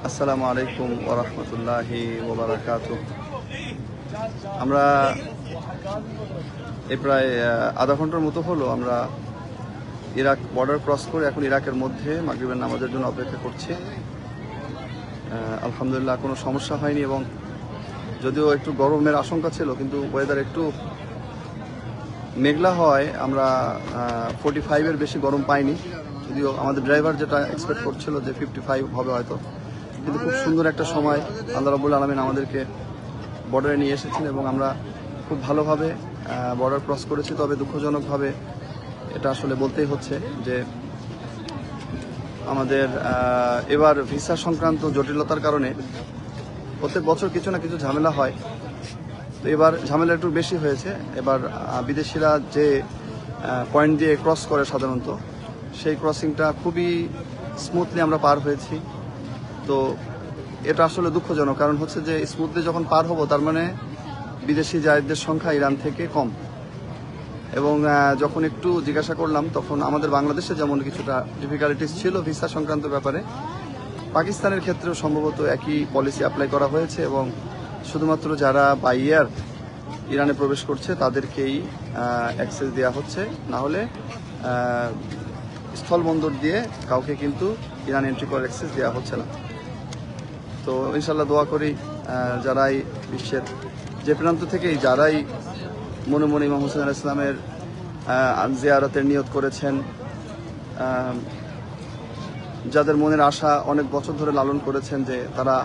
আসসালামু আলাইকুম ওয়া রাহমাতুল্লাহি ওয়া বারাকাতুহু। আমরা এই প্রায় আধা ঘন্টার মতো হলো আমরা ইরাক বর্ডার ক্রস করে এখন ইরাকের মধ্যে মাগরিবের নামাজের জন্য অপেক্ষা করছি। আলহামদুলিল্লাহ কোনো সমস্যা হয়নি এবং যদিও একটু গরমের আশঙ্কা ছিল কিন্তু ওয়েদার একটু মেঘলা হয় আমরা 45-এর বেশি গরম পাইনি, যদিও আমাদের ড্রাইভার যেটা এক্সপেক্ট করছিল যে 55 হবে হয়তো, কিন্তু খুব সুন্দর একটা সময় আল্লাহ রাব্বুল আলামিন আমাদেরকে বর্ডারে নিয়ে এসেছেন এবং আমরা খুব ভালোভাবে বর্ডার ক্রস করেছি। তবে দুঃখজনকভাবে এটা আসলে বলতেই হচ্ছে যে আমাদের এবার ভিসা সংক্রান্ত জটিলতার কারণে প্রত্যেক বছর কিছু না কিছু ঝামেলা হয়, তো এবার ঝামেলা একটু বেশি হয়েছে। এবার বিদেশিরা যে পয়েন্ট দিয়ে ক্রস করে সাধারণত সেই ক্রসিংটা খুবই স্মুথলি আমরা পার হয়েছি। তো এটা আসলে দুঃখজনক, কারণ হচ্ছে যে স্মুথলি যখন পার হব তার মানে বিদেশি জায়েদদের সংখ্যা ইরান থেকে কম। এবং যখন একটু জিজ্ঞাসা করলাম তখন আমাদের বাংলাদেশে যেমন কিছুটা ডিফিকাল্টিস ছিল ভিসা সংক্রান্ত ব্যাপারে, পাকিস্তানের ক্ষেত্রেও সম্ভবত একই পলিসি অ্যাপ্লাই করা হয়েছে এবং শুধুমাত্র যারা বাই এয়ার ইরানে প্রবেশ করছে তাদেরকেই অ্যাক্সেস দেওয়া হচ্ছে, না হলে স্থলবন্দর দিয়ে কাউকে কিন্তু ইরান এন্ট্রি করার অ্যাক্সেস দেওয়া হচ্ছে না। তো ইনশাল্লাহ দোয়া করি যারাই বিশ্বের যে প্রান্ত থেকেই যারাই মনে মনে ইমাম হোসেন আলাইহিস সালামের জিয়ারতের নিয়ত করেছেন, যাদের মনের আশা অনেক বছর ধরে লালন করেছেন যে তারা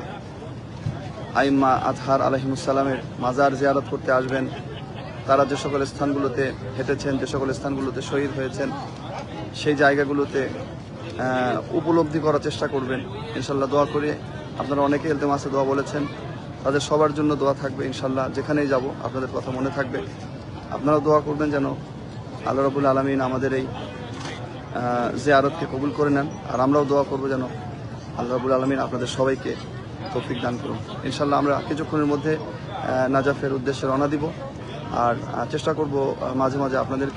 আইম্মা আজহার আলাইহিমুসসালামের মাজার জিয়ারত করতে আসবেন, তারা যে সকল স্থানগুলোতে হেঁটেছেন, যে সকল স্থানগুলোতে শহীদ হয়েছেন, সেই জায়গাগুলোতে উপলব্ধি করার চেষ্টা করবেন। ইনশাল্লাহ দোয়া করে আপনারা অনেকে ইলতেমাসে দোয়া বলেছেন, তাদের সবার জন্য দোয়া থাকবে ইনশাল্লাহ। যেখানেই যাব আপনাদের কথা মনে থাকবে, আপনারাও দোয়া করবেন যেন আল্লাহ রাব্বুল আলামিন আমাদের এই জিয়ারতকে কবুল করে নেন। আর আমরাও দোয়া করবো যেন আল্লাহ রাব্বুল আলামিন আপনাদের সবাইকে তৌফিক দান করুন। ইনশাল্লাহ আমরা কিছুক্ষণের মধ্যে নাজাফের উদ্দেশ্যে রওনা দিব আর চেষ্টা করব মাঝে মাঝে আপনাদের